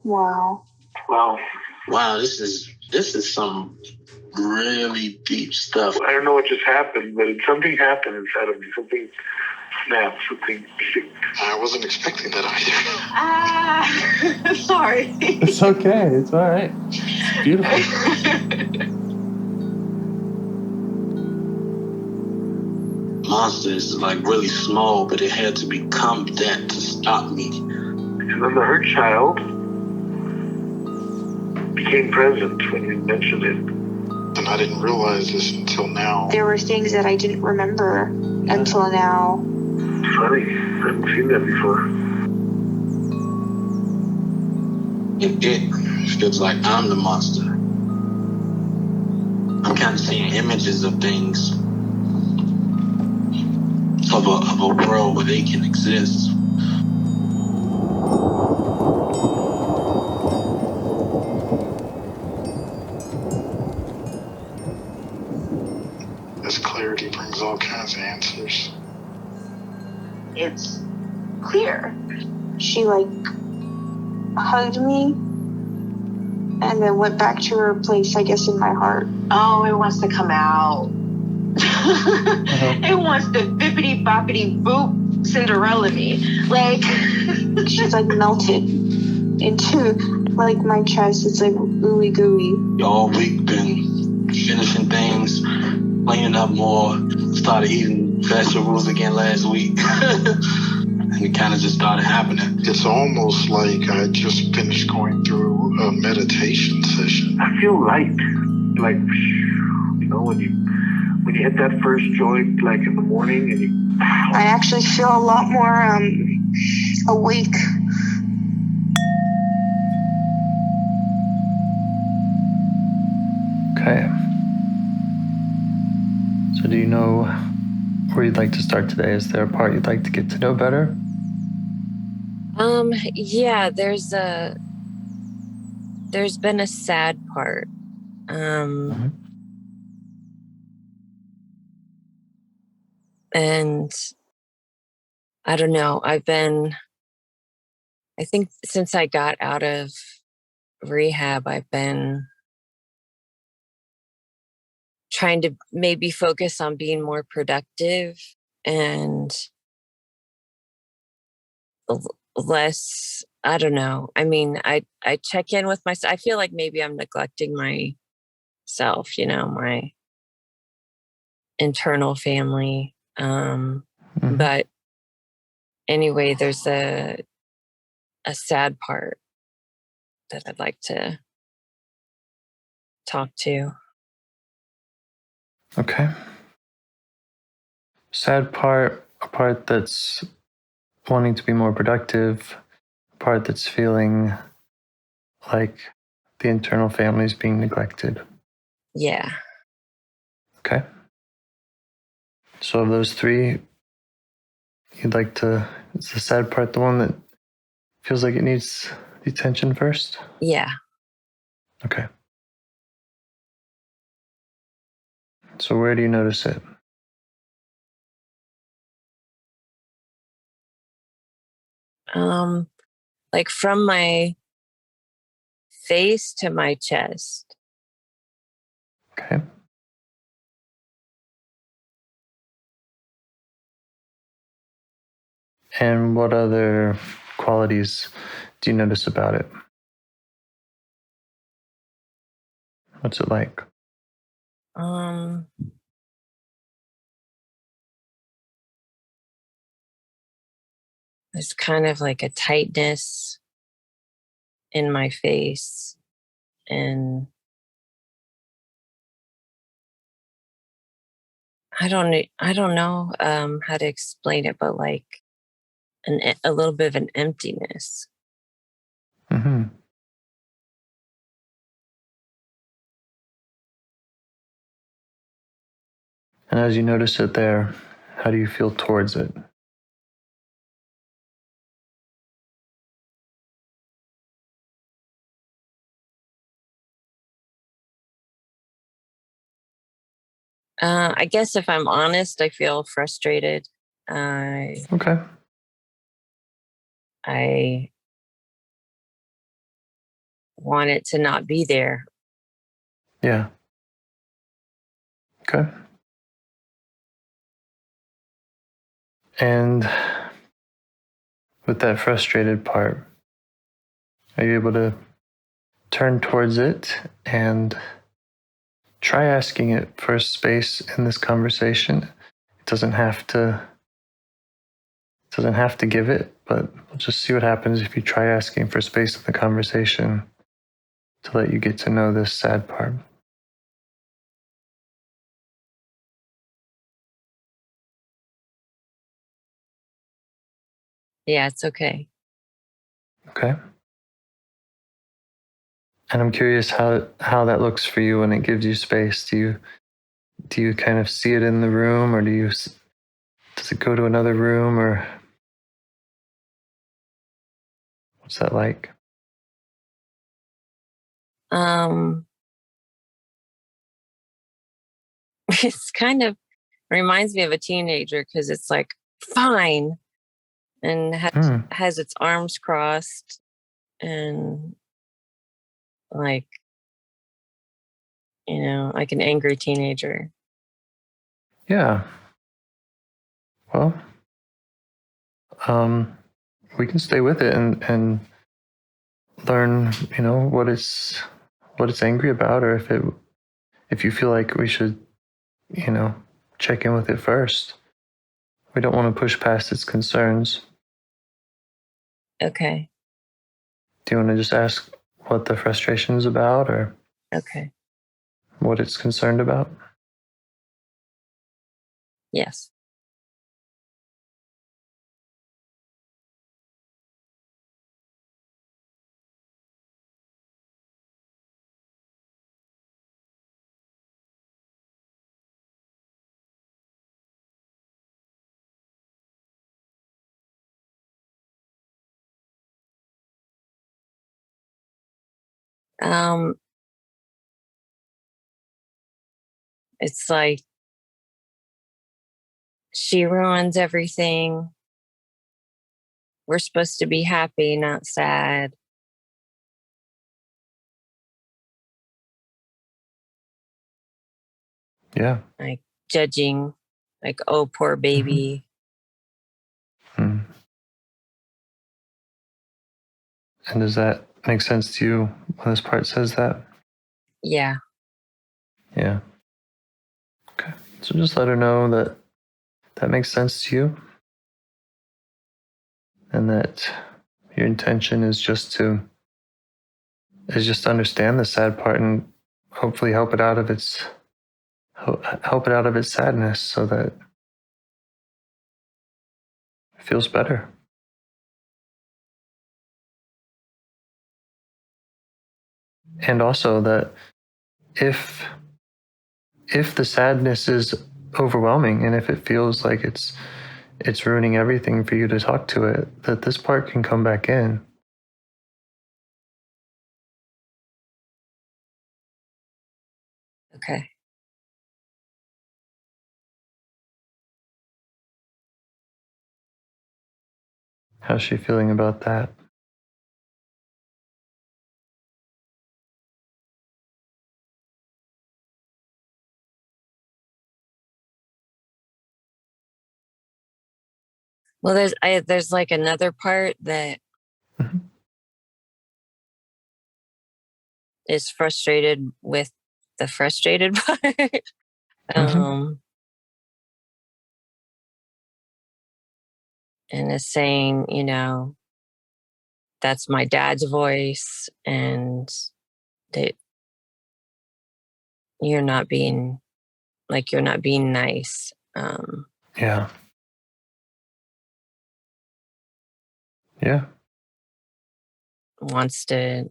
Wow. Wow, this is some really deep stuff. I don't know what just happened, but something happened inside of me. Something snapped, something clicked. I wasn't expecting that either. Sorry. It's okay. It's all right. It's beautiful. Monster is like really small, but it had to become that to stop me. And then the hurt child became present when you mentioned it. And I didn't realize this until now. There were things that I didn't remember until now. Funny. I haven't seen that before. It feels like I'm the monster. I'm kind of seeing images of things, of a world where they can exist. This clarity brings all kinds of answers. It's clear. She hugged me and then went back to her place, I guess, in my heart. Oh, it wants to come out. It wants to bippity boppity boop Cinderella me. She's melted into my chest. It's ooey gooey. All week been finishing things, cleaning up more, started eating vegetables again last week. And it kind of just started happening. It's almost like I just finished going through a meditation session. I feel light. When you hit that first joint, in the morning, and I actually feel a lot more awake. Okay. So do you know where you'd like to start today? Is there a part you'd like to get to know better? Yeah, there's been a sad part. And I don't know, I think since I got out of rehab, I've been trying to maybe focus on being more productive and less, I don't know. I mean, I check in with myself. I feel like maybe I'm neglecting myself, my internal family. But anyway, there's a sad part that I'd like to talk to. Okay. Sad part, a part that's wanting to be more productive, a part that's feeling like the internal family is being neglected. Yeah. Okay. So of those three, is the sad part the one that feels like it needs the attention first? Yeah. Okay. So where do you notice it? From my face to my chest. Okay. And what other qualities do you notice about it? What's it like? There's kind of a tightness in my face, and I don't know how to explain it, but a little bit of an emptiness. Mm-hmm. And as you notice it there, how do you feel towards it? I guess if I'm honest, I feel frustrated. Okay. I want it to not be there. Yeah. Okay. And with that frustrated part, are you able to turn towards it and try asking it for space in this conversation? It doesn't have to give it, but we'll just see what happens if you try asking for space in the conversation to let you get to know this sad part. Yeah, it's okay. Okay. And I'm curious how that looks for you when it gives you space. Do you kind of see it in the room, or does it go to another room, or what's that like? It's kind of reminds me of a teenager because it's like, fine, and has its arms crossed and like, like an angry teenager. Yeah. Well, we can stay with it and learn, what it's angry about, or if you feel like we should, check in with it first. We don't want to push past its concerns. Okay. Do you want to just ask what the frustration is about, or Okay. what it's concerned about? Yes. It's like she ruins everything. We're supposed to be happy, not sad. Yeah. Like judging, like, oh, poor baby. Mm-hmm. And does that make sense to you when this part says that? Yeah. Yeah. Okay. So just let her know that that makes sense to you, and that your intention is just to understand the sad part and hopefully help it out of its sadness so that it feels better. And also that if the sadness is overwhelming, and if it feels like it's ruining everything for you to talk to it, that this part can come back in. Okay. How's she feeling about that? Well, there's like another part that is frustrated with the frustrated part. And is saying, that's my dad's voice, and that you're not being nice. Yeah. Yeah. Wants to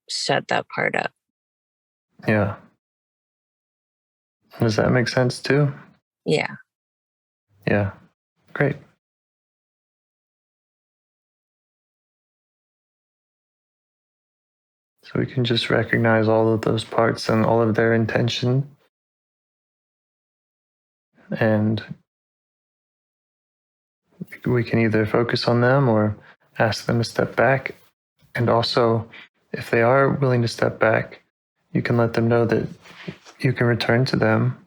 shut that part up. Yeah. Does that make sense too? Yeah. Yeah. Great. So we can just recognize all of those parts and all of their intention, and we can either focus on them or ask them to step back And also, if they are willing to step back, you can let them know that you can return to them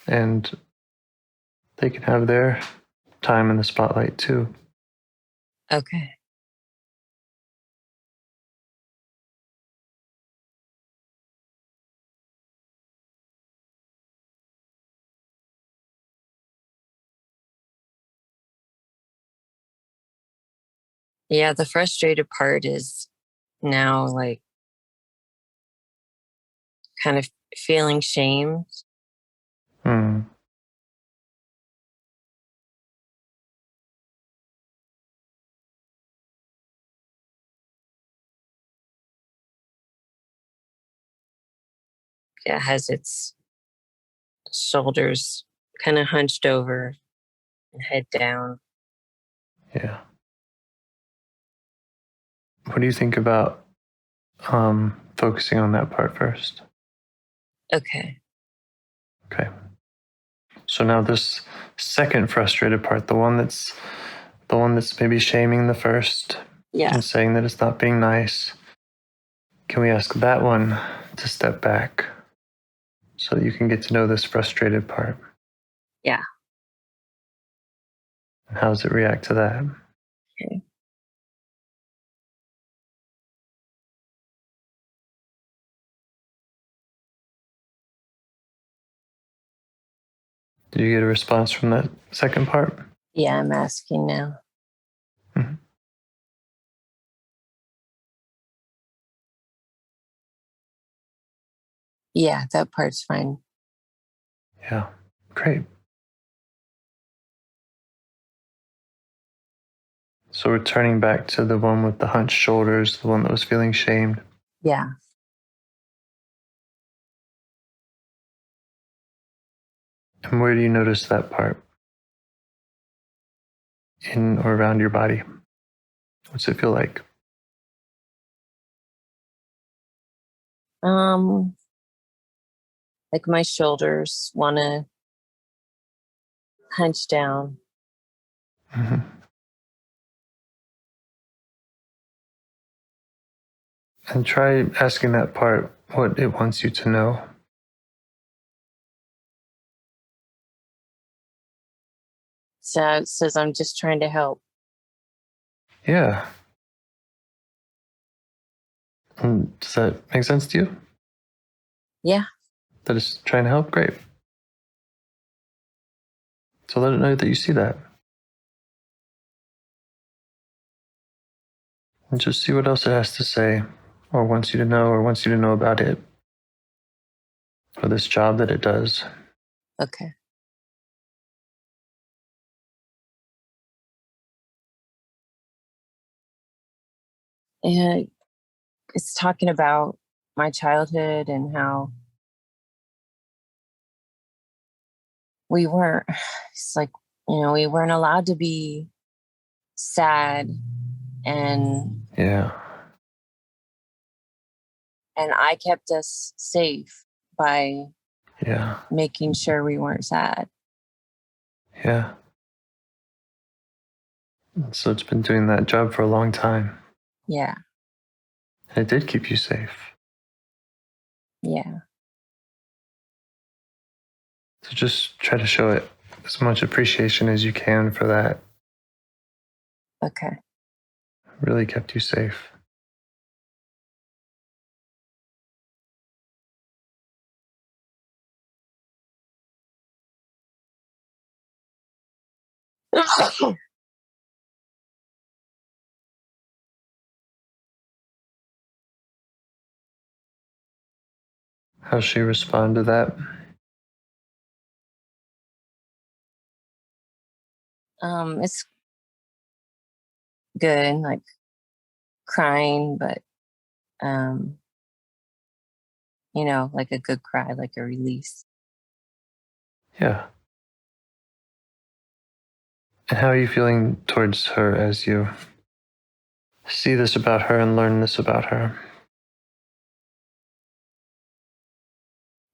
and they can have their time in the spotlight too. Okay. Yeah, the frustrated part is now like kind of feeling shame. Hmm. It has its shoulders kind of hunched over and head down. Yeah. What do you think about focusing on that part first? Okay. Okay. So now this second frustrated part, the one that's maybe shaming the first and saying that it's not being nice, can we ask that one to step back so that you can get to know this frustrated part? Yeah. And how does it react to that? Okay. Did you get a response from that second part? Yeah, I'm asking now. Mm-hmm. Yeah, that part's fine. Yeah, great. So we're turning back to the one with the hunched shoulders, the one that was feeling shamed. Yeah. And where do you notice that part? In or around your body? What's it feel like? Like my shoulders want to hunch down. Mm-hmm. And try asking that part what it wants you to know. So it says I'm just trying to help. Yeah. And does that make sense to you? Yeah. That it's trying to help? Great. So let it know that you see that. And just see what else it has to say, or wants you to know, or wants you to know about it, or this job that it does. Okay. And it's talking about my childhood and how we weren't, it's like, we weren't allowed to be sad and Yeah. I kept us safe by making sure we weren't sad. Yeah. So it's been doing that job for a long time. Yeah. And it did keep you safe. Yeah. So just try to show it as much appreciation as you can for that. Okay. It really kept you safe. How she respond to that? It's good, like crying, but like a good cry, like a release. Yeah. And how are you feeling towards her as you see this about her and learn this about her?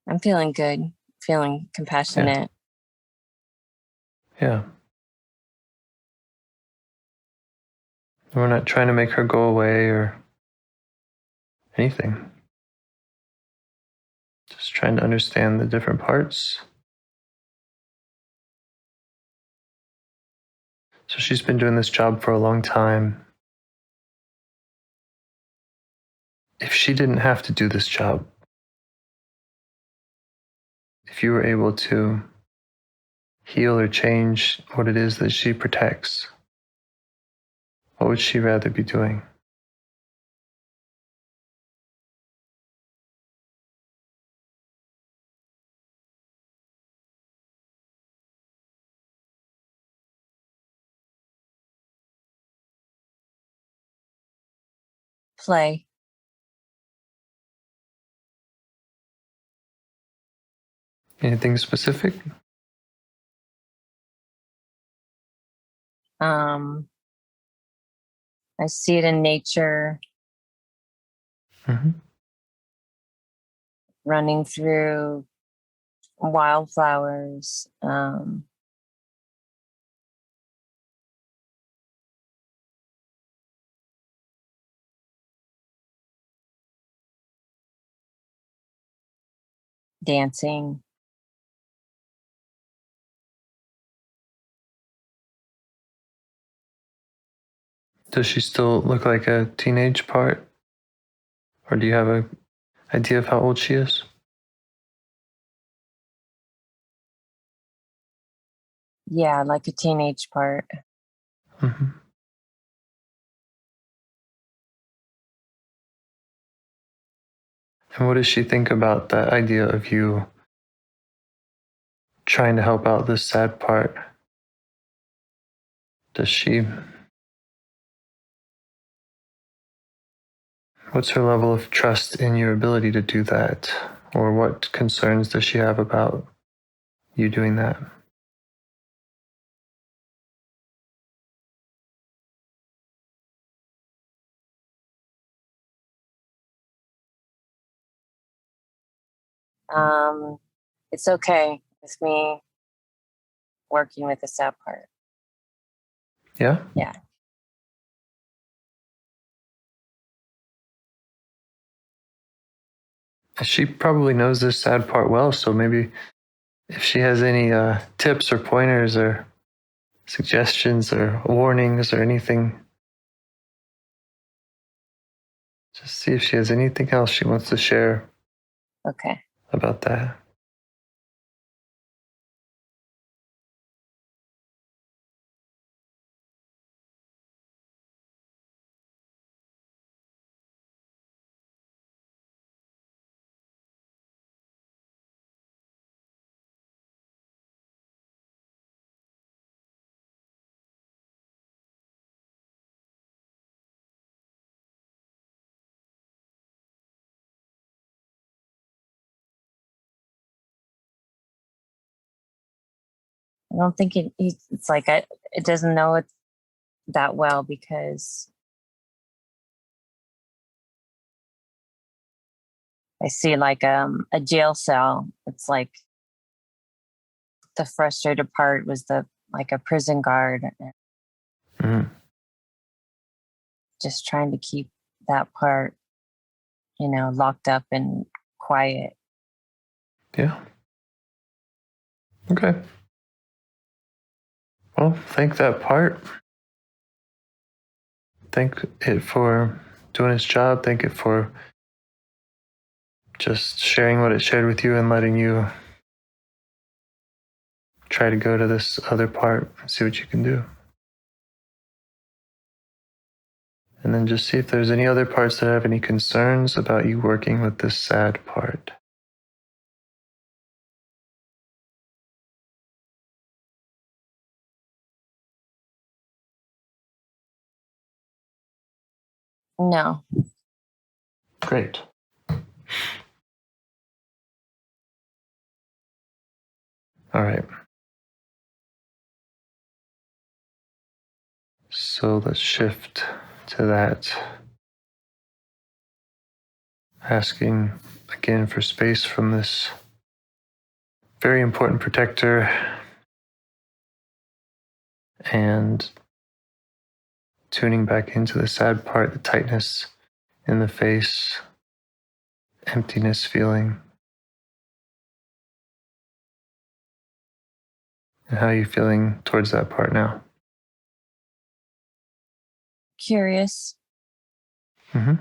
I'm feeling good, feeling compassionate. Yeah. We're not trying to make her go away or anything. Just trying to understand the different parts. So she's been doing this job for a long time. If she didn't have to do this job, if you were able to heal or change what it is that she protects, what would she rather be doing? Play. Anything specific? I see it in nature, running through wildflowers. Dancing. Does she still look like a teenage part? Or do you have an idea of how old she is? Yeah, like a teenage part. Mm-hmm. And what does she think about that idea of you trying to help out this sad part? What's her level of trust in your ability to do that? Or what concerns does she have about you doing that? It's okay with me working with the sad part. Yeah? Yeah. She probably knows this sad part well, so maybe if she has any tips or pointers or suggestions or warnings or anything, just see if she has anything else she wants to share. Okay. About that. I don't think it's like it doesn't know it that well because I see like a jail cell. It's like the frustrated part was like a prison guard. Mm-hmm. Just trying to keep that part, locked up and quiet. Yeah. Okay. Well, thank that part. Thank it for doing its job. Thank it for just sharing what it shared with you and letting you try to go to this other part and see what you can do. And then just see if there's any other parts that have any concerns about you working with this sad part. No. Great. All right. So let's shift to that. Asking again for space from this very important protector and tuning back into the sad part, the tightness in the face, emptiness feeling. And how are you feeling towards that part now? Curious. Mm-hmm.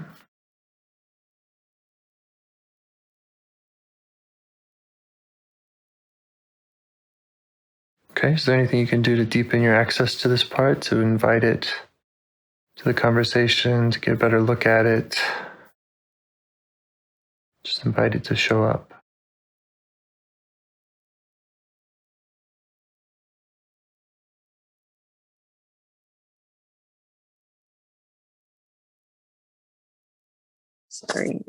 Okay, is there anything you can do to deepen your access to this part, to invite it to the conversation, to get a better look at it? Just invite it to show up. Sorry.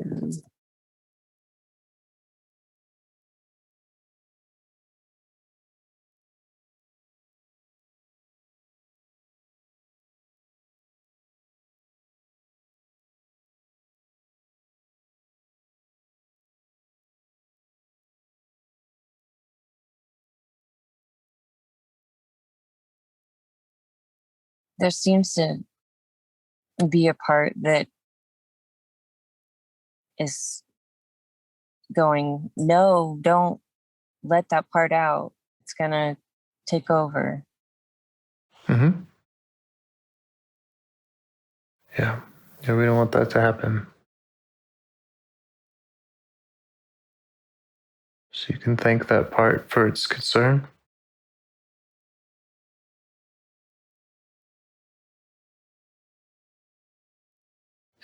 There seems to be a part that is going, no, don't let that part out. It's going to take over. Mm-hmm. Yeah, we don't want that to happen. So you can thank that part for its concern.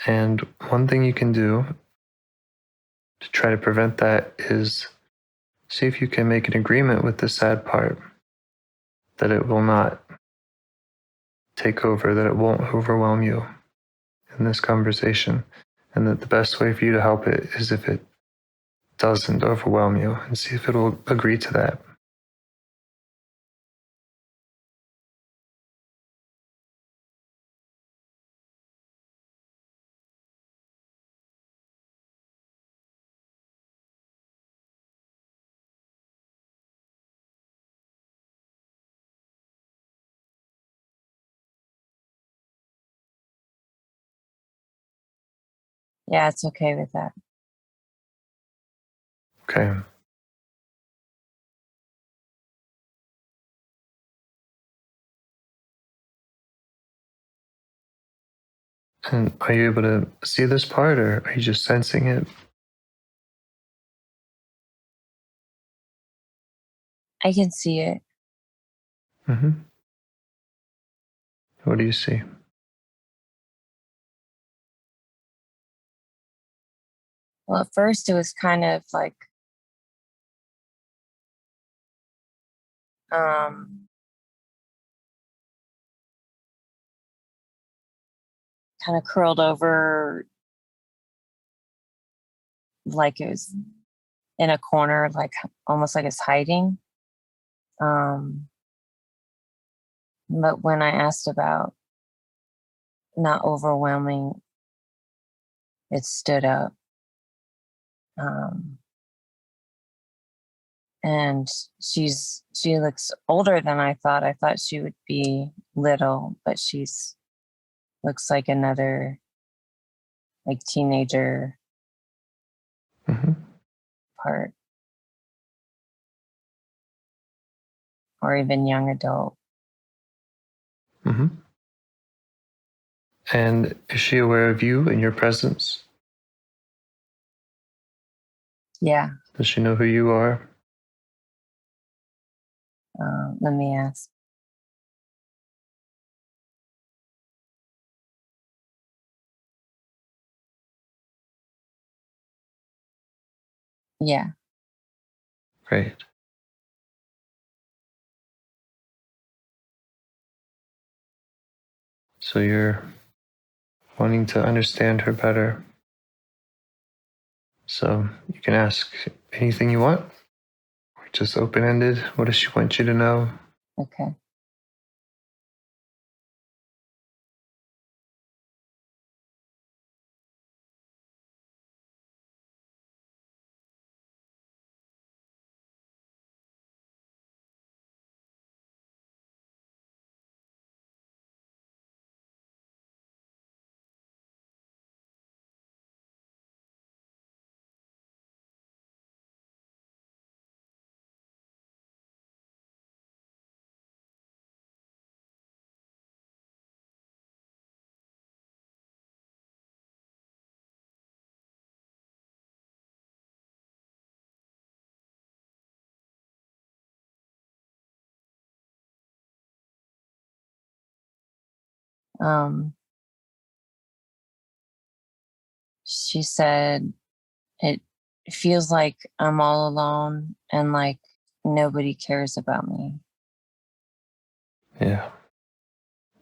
And one thing you can do to try to prevent that is see if you can make an agreement with the sad part that it will not take over, that it won't overwhelm you in this conversation, and that the best way for you to help it is if it doesn't overwhelm you, and see if it will agree to that. Yeah, it's okay with that. Okay. And are you able to see this part, or are you just sensing it? I can see it. Mm-hmm. What do you see? Well, at first it was kind of like um kind of curled over, like it was in a corner, like almost like it's hiding. Um but when I asked about not overwhelming, it stood up. Um and she looks older than I thought. I thought she would be little, but she's looks like another like teenager Mm-hmm. part, or even young adult. Mm-hmm. And is she aware of you and your presence? Yeah. Does she know who you are? Let me ask. Yeah. Great. So you're wanting to understand her better. So you can ask anything you want, or just open-ended. What does she want you to know? Okay. She said it feels like I'm all alone and like nobody cares about me. Yeah.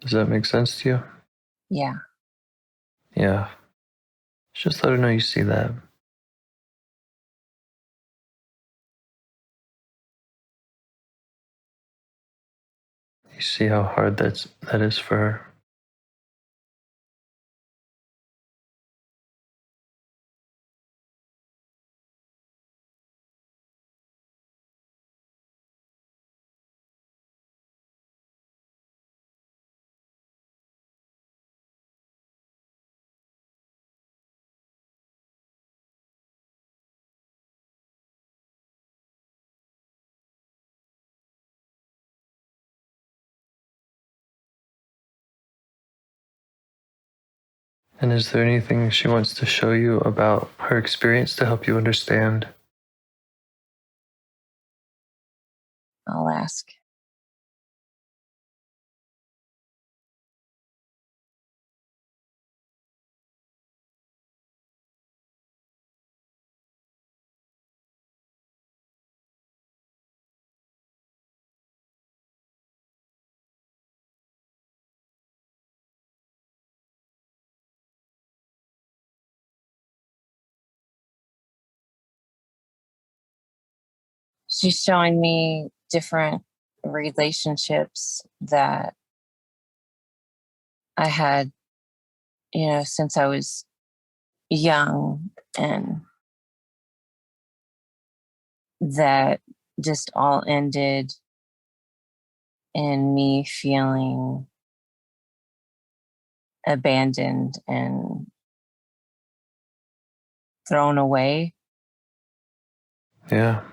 Does that make sense to you? Yeah. Yeah. Just let her know you see that. You see how hard that is for her. And is there anything she wants to show you about her experience to help you understand? I'll ask. She's showing me different relationships that I had, since I was young, and that just all ended in me feeling abandoned and thrown away. Yeah.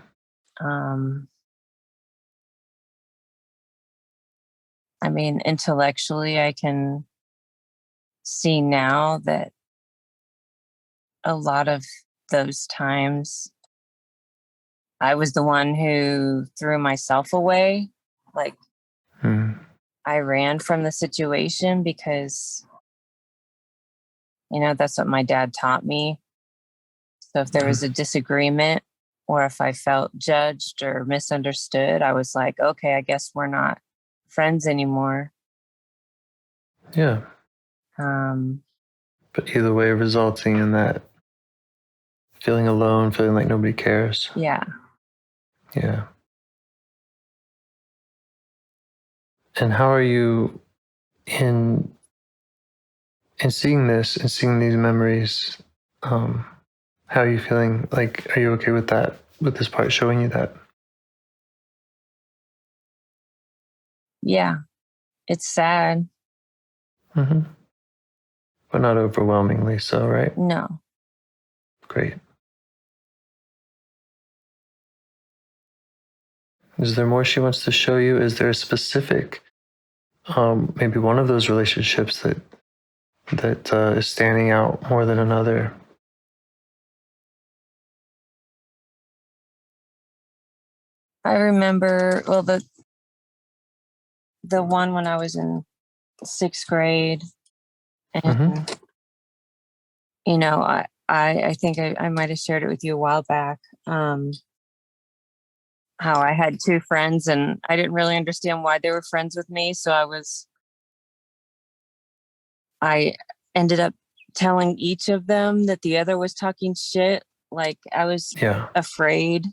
I mean, intellectually, I can see now that a lot of those times I was the one who threw myself away. Like, I ran from the situation because, that's what my dad taught me. So if there was a disagreement or if I felt judged or misunderstood, I was like, okay, I guess we're not friends anymore. Yeah. But either way, resulting in that feeling alone, feeling like nobody cares. Yeah. Yeah. And how are you in seeing this and seeing these memories? How are you feeling? Like, are you okay with that? With this part showing you that? Yeah. It's sad. But not overwhelmingly so, right? No. Great. Is there more she wants to show you? Is there a specific, maybe one of those relationships that is standing out more than another? I remember, well, the one when I was in 6th grade, and I think I might have shared it with you a while back. How I had 2 friends and I didn't really understand why they were friends with me. So I ended up telling each of them that the other was talking shit. Like, I was afraid,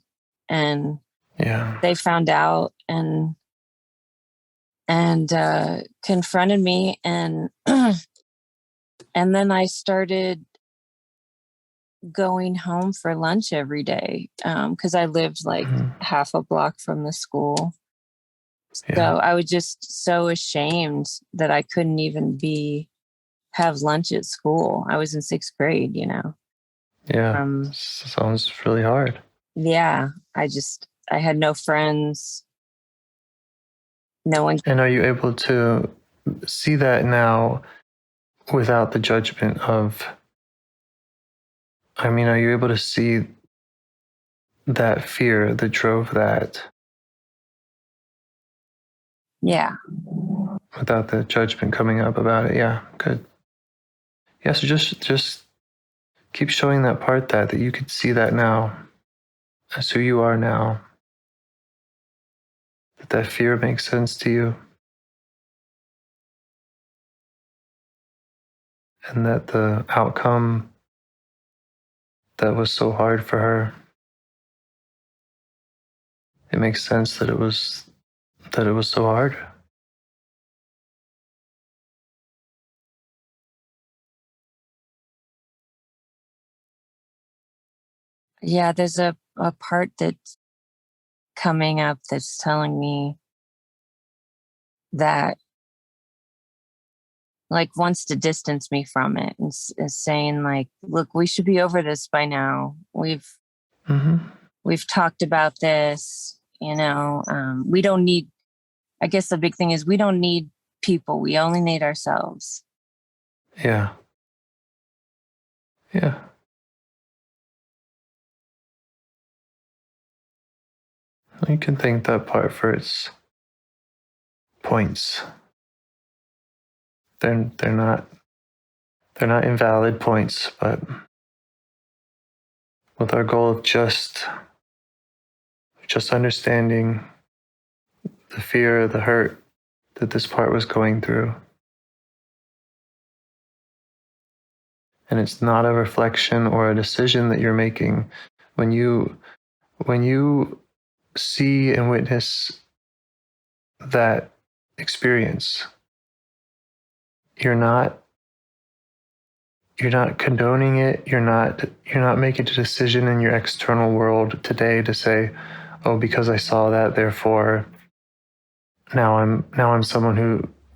and they found out and confronted me, and and then I started going home for lunch every day because I lived like half a block from the school. So I was just so ashamed that I couldn't even have lunch at school. I was in 6th grade, Yeah. Sounds really hard. Yeah. I had no friends. No one. And are you able to see that now without the judgment of, are you able to see that fear that drove that? Yeah. without the judgment coming up about it. Yeah, good. Yeah, so just keep showing that part that you could see that now as who you are now. That fear makes sense to you. And that the outcome that was so hard for her, it makes sense that it was so hard. Yeah, there's a part that's coming up that's telling me that, like, wants to distance me from it and is saying, like, look, we should be over this by now. We've talked about this, we don't need, I guess the big thing is we don't need people. We only need ourselves. Yeah. Yeah. You can thank that part for its points. They're not invalid points, but with our goal of just understanding the fear, the hurt that this part was going through. And it's not a reflection or a decision that you're making. When you see and witness that experience, you're not condoning it. You're not making a decision in your external world today to say, oh, because I saw that, therefore now I'm someone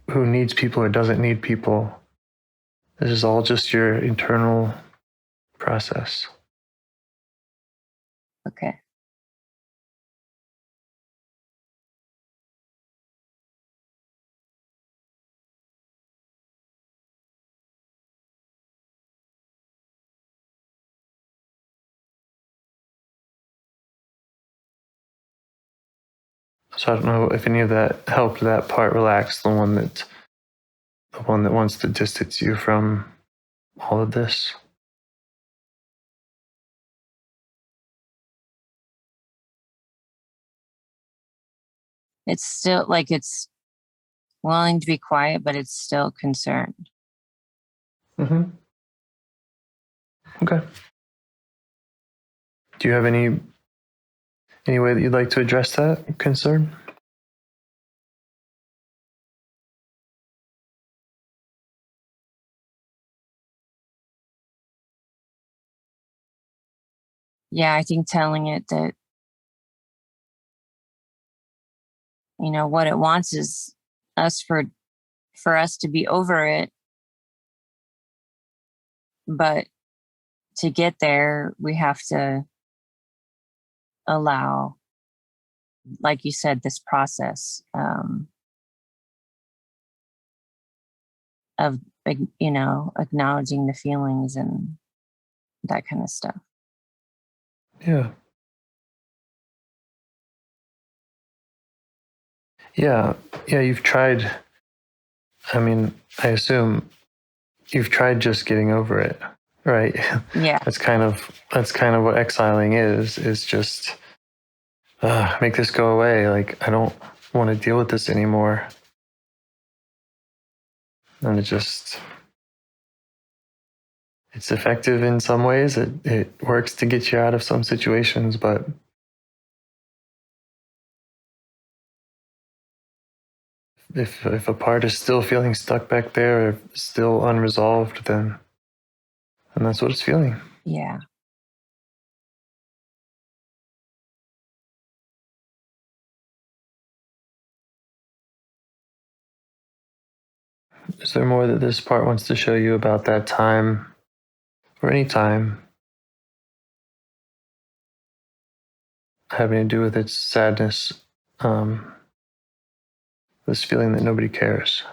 who needs people or doesn't need people. This is all just your internal process. Okay. So I don't know if any of that helped that part relax, the one that wants to distance you from all of this. It's still like it's willing to be quiet, but it's still concerned. Okay. Do you have any way that you'd like to address that concern? Yeah, I think telling it that, what it wants is for us to be over it. But to get there, we have to allow, like you said, this process of, acknowledging the feelings and that kind of stuff. Yeah. Yeah. Yeah, you've tried. I mean, I assume you've tried just getting over it, right? Yeah. That's kind of what exiling is just make this go away. Like, I don't want to deal with this anymore. And it's effective in some ways. It works to get you out of some situations, but if a part is still feeling stuck back there or still unresolved, then that's what it's feeling. Yeah. Is there more that this part wants to show you about that time or any time having to do with its sadness, this feeling that nobody cares?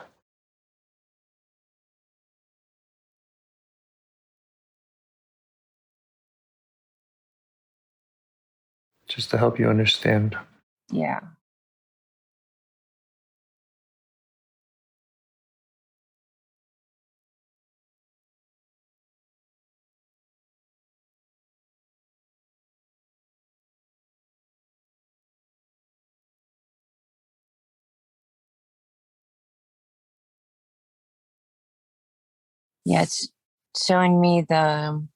Just to help you understand. Yeah. Yeah, it's showing me the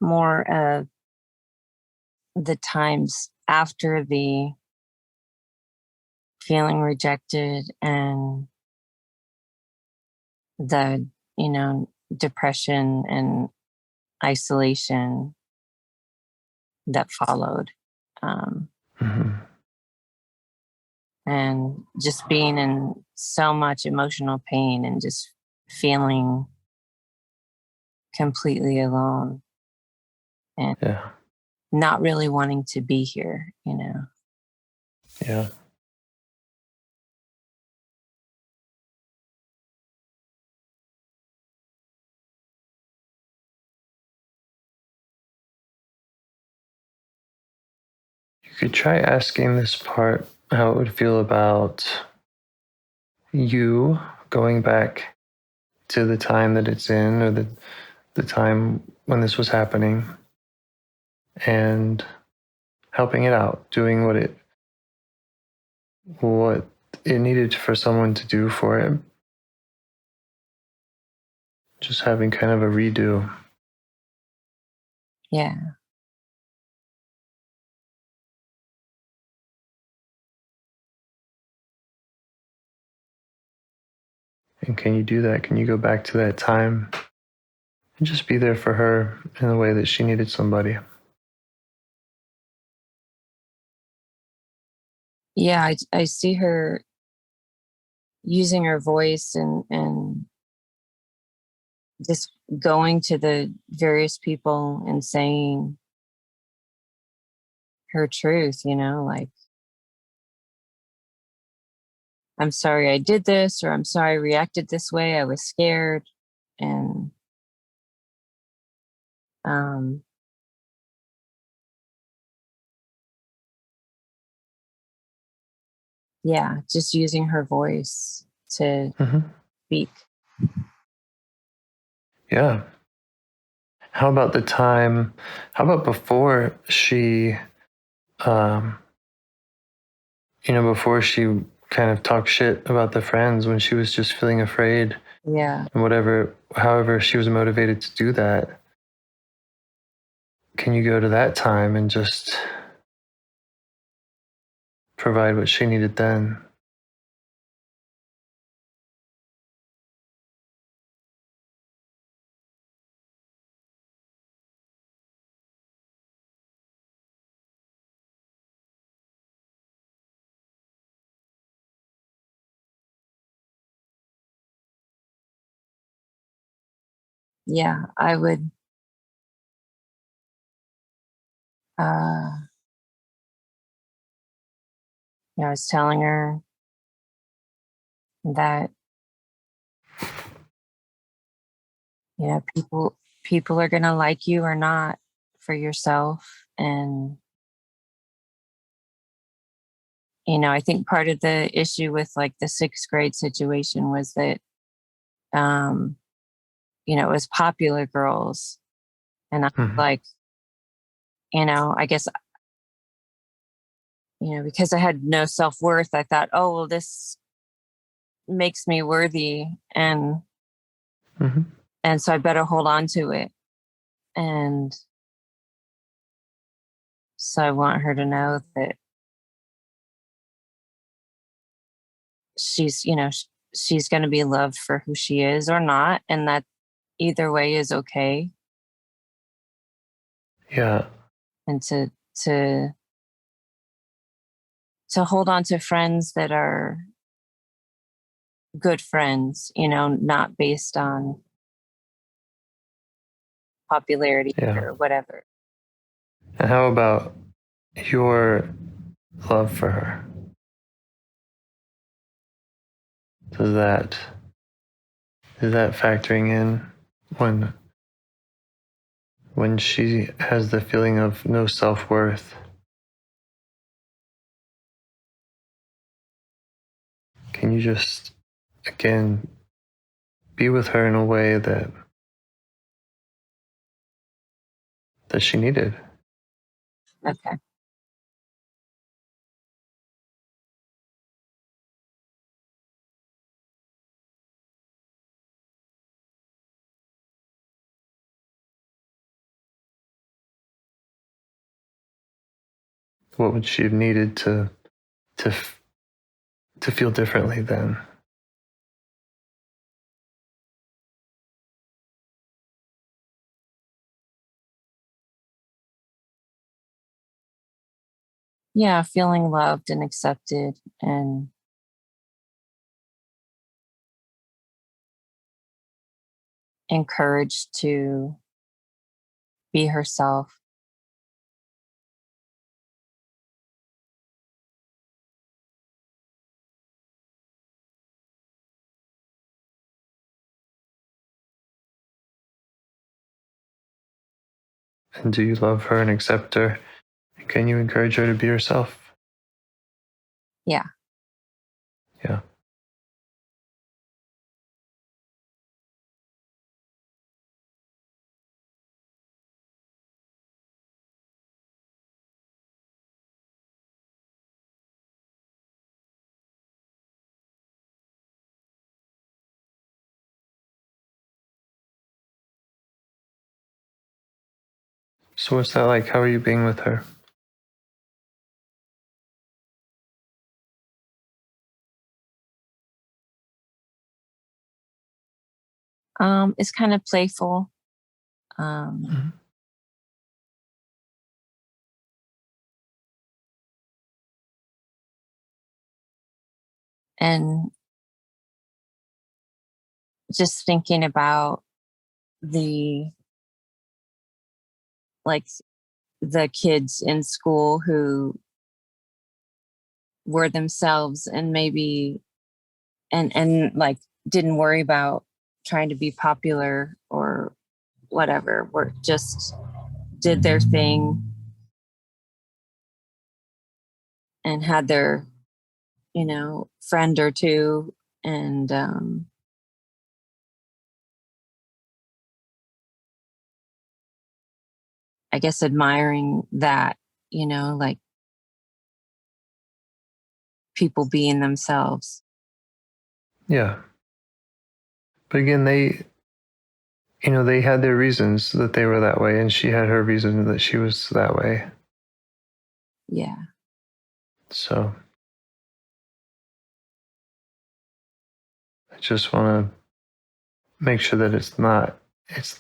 more of the times after the feeling rejected and the, depression and isolation that followed. Mm-hmm. And just being in so much emotional pain and just feeling completely alone and Yeah. not really wanting to be here, Yeah. You could try asking this part how it would feel about you going back to the time that it's in, or the time when this was happening, and helping it out, doing what it needed for someone to do for it. Just having kind of a redo. Yeah. And can you do that? Can you go back to that time and just be there for her in the way that she needed somebody? Yeah, I see her using her voice and just going to the various people and saying her truth, like, I'm sorry I did this, or I'm sorry I reacted this way. I was scared. And yeah, just using her voice to speak. Yeah. How about the time? How about before she, before she kind of talked shit about the friends, when she was just feeling afraid? Yeah. And however she was motivated to do that. Can you go to that time and just provide what she needed then? Yeah, I would I was telling her that people are going to like you or not for yourself. And I think part of the issue with like the 6th grade situation was that it was popular girls. And I was like, I guess, because I had no self-worth, I thought, oh, well, this makes me worthy. And so I better hold on to it. And so I want her to know that she's, she's going to be loved for who she is or not. And that either way is okay. Yeah. And to hold on to friends that are good friends, not based on popularity or whatever. And how about your love for her? Is that factoring in when she has the feeling of no self-worth? Can you just, again, be with her in a way that she needed? Okay. what would she have needed to feel differently then? Yeah, feeling loved and accepted and encouraged to be herself. And do you love her and accept her? Can you encourage her to be herself? Yeah. Yeah. So what's that like? How are you being with her? It's kind of playful. Mm-hmm. And just thinking about the kids in school who were themselves and maybe and like didn't worry about trying to be popular or whatever, were just did their thing and had their friend or two, and I guess admiring that, like people being themselves. Yeah. But again, they had their reasons that they were that way, and she had her reason that she was that way. Yeah. So I just want to make sure that it's not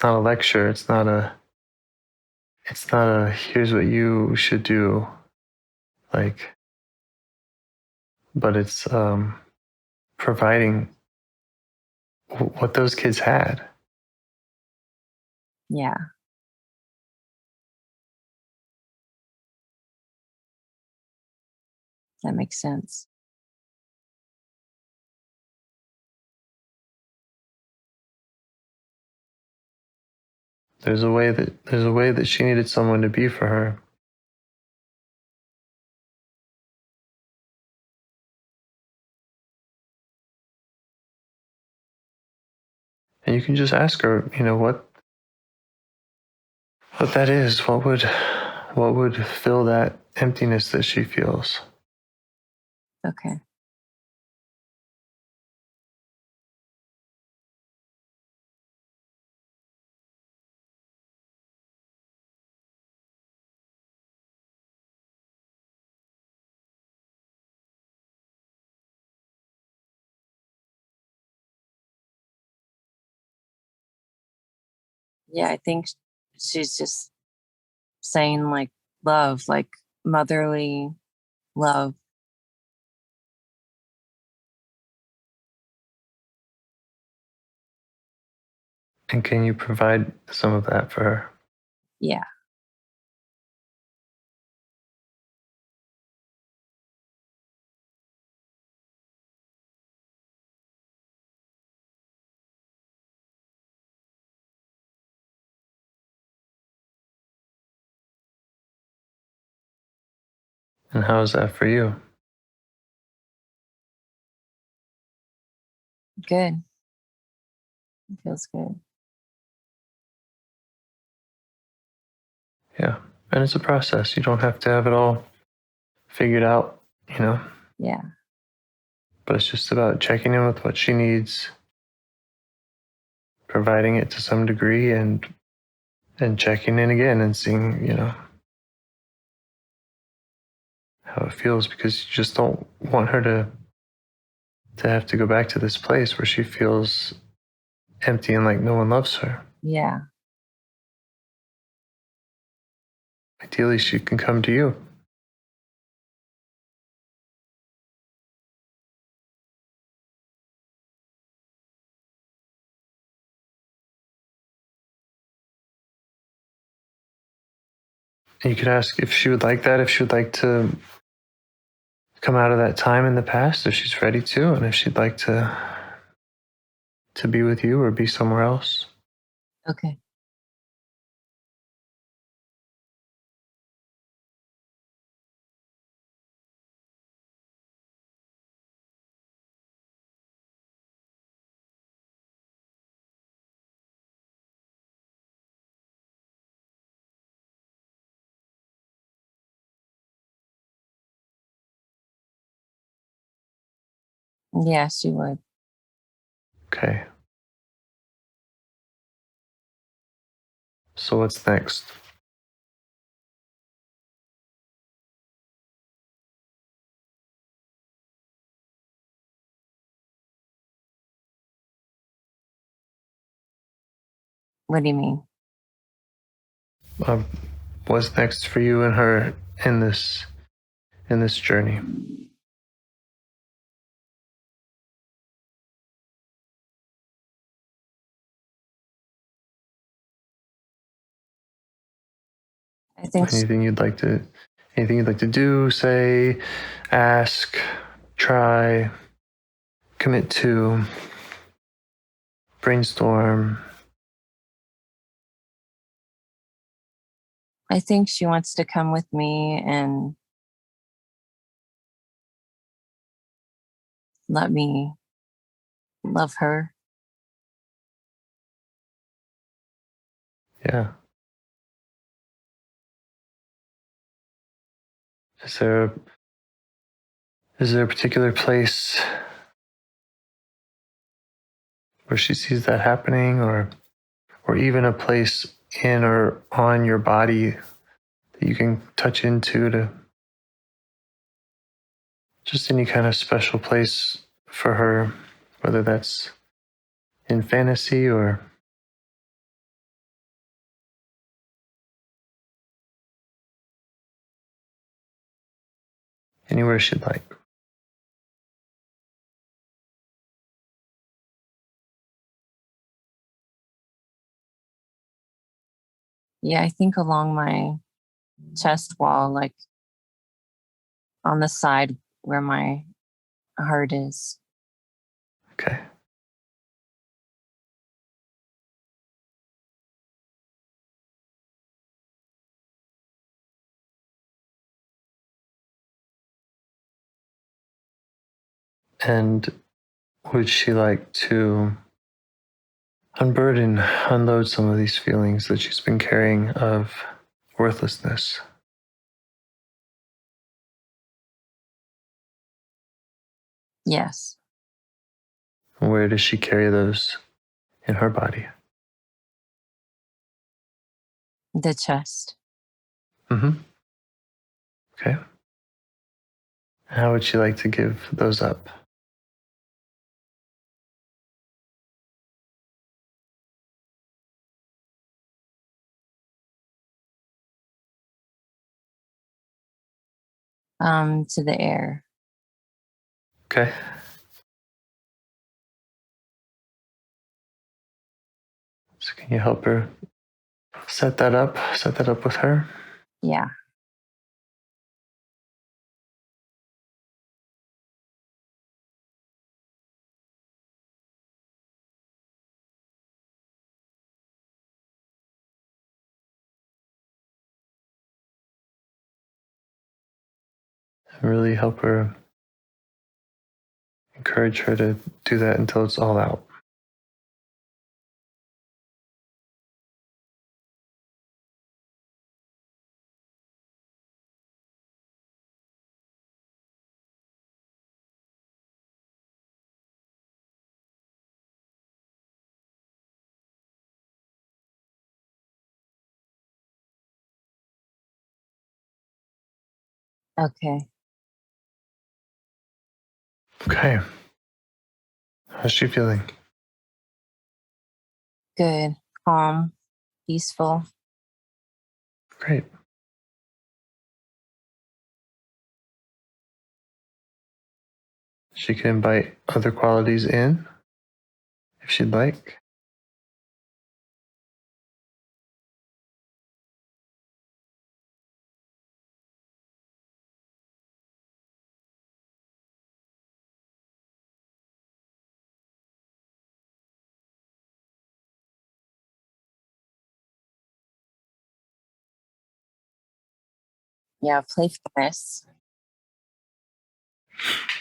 a lecture. It's not a here's what you should do. But it's providing what those kids had. Yeah. That makes sense. There's a way that she needed someone to be for her. And you can just ask her, what that is. What would fill that emptiness that she feels? Okay. Yeah, I think she's just saying like love, like motherly love. And can you provide some of that for her? Yeah. And how is that for you? Good. It feels good. Yeah. And it's a process. You don't have to have it all figured out, Yeah. But it's just about checking in with what she needs, providing it to some degree, and checking in again and seeing, how it feels, because you just don't want her to have to go back to this place where she feels empty and like no one loves her. Yeah. Ideally, she can come to you. And you could ask if she would like that, if she would like to come out of that time in the past, if she's ready to, and if she'd like to be with you or be somewhere else. Okay. Yeah, she would. Okay. So what's next? What do you mean? What's next for you and her in this journey? I think Anything you'd like to do, say, ask, try, commit to, brainstorm? I think she wants to come with me and let me love her. Yeah. Is there a particular place where she sees that happening, or even a place in or on your body that you can touch into, to just any kind of special place for her, whether that's in fantasy or anywhere she'd like? Yeah, I think along my chest wall, like on the side where my heart is. Okay. And would she like to unload some of these feelings that she's been carrying of worthlessness? Yes. Where does she carry those in her body? The chest. Mm-hmm. Okay. How would she like to give those up? To the air. Okay. So can you help her set that up? Set that up with her? Yeah. Really help her, encourage her to do that until it's all out. Okay. Okay. How's she feeling? Good, calm, peaceful. Great. She can invite other qualities in if she'd like. Yeah, playfulness.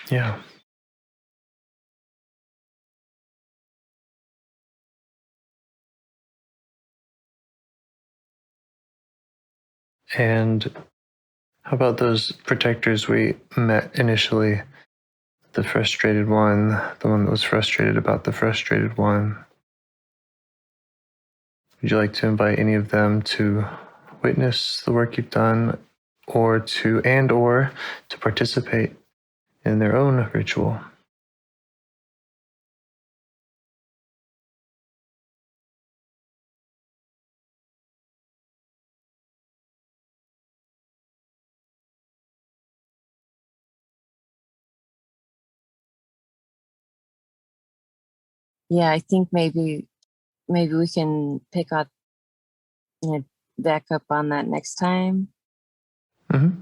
Yeah. And how about those protectors we met initially? The frustrated one, the one that was frustrated about the frustrated one. Would you like to invite any of them to witness the work you've done or to participate in their own ritual? Yeah, I think maybe we can pick up, back up on that next time. Mm-hmm.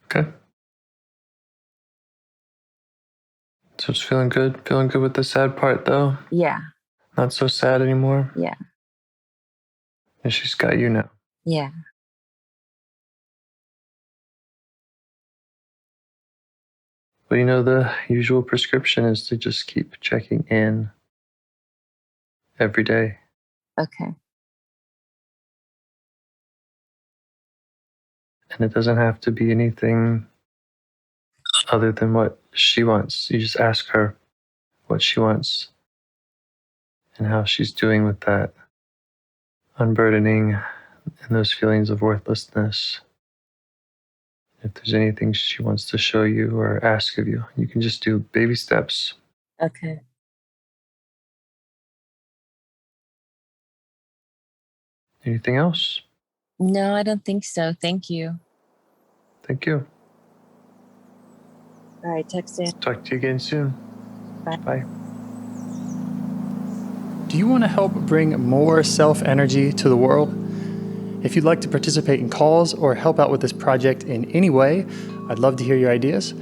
Okay. So it's feeling good with the sad part though? Yeah. Not so sad anymore? Yeah. And she's got you now. Yeah. But the usual prescription is to just keep checking in every day. Okay. And it doesn't have to be anything other than what she wants. You just ask her what she wants and how she's doing with that unburdening and those feelings of worthlessness. If there's anything she wants to show you or ask of you, you can just do baby steps. Okay. Anything else? No, I don't think so. Thank you. Thank you. All right, text in. Talk to you again soon. Bye. Bye. Do you want to help bring more self-energy to the world? If you'd like to participate in calls or help out with this project in any way, I'd love to hear your ideas.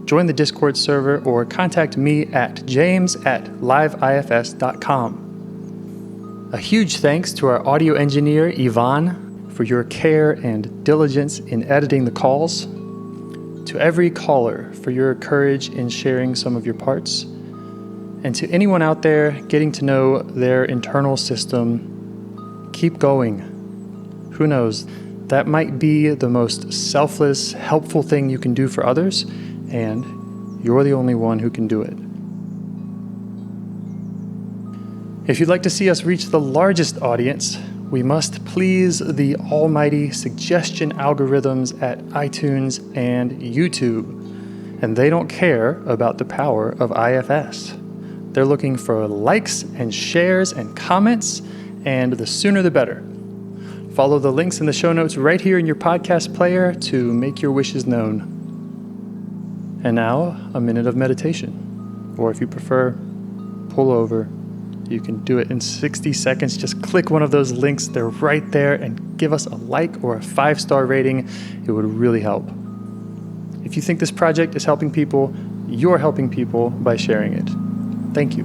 Join the Discord server or contact me at james@liveifs.com. A huge thanks to our audio engineer, Yvonne, for your care and diligence in editing the calls. To every caller for your courage in sharing some of your parts. And to anyone out there getting to know their internal system, keep going. Who knows, that might be the most selfless, helpful thing you can do for others, and you're the only one who can do it. If you'd like to see us reach the largest audience, we must please the almighty suggestion algorithms at iTunes and YouTube. And they don't care about the power of IFS. They're looking for likes and shares and comments, and the sooner the better. Follow the links in the show notes right here in your podcast player to make your wishes known. And now, a minute of meditation. Or if you prefer, pull over. You can do it in 60 seconds. Just click one of those links. They're right there, and give us a like or a 5-star rating. It would really help. If you think this project is helping people, you're helping people by sharing it. Thank you.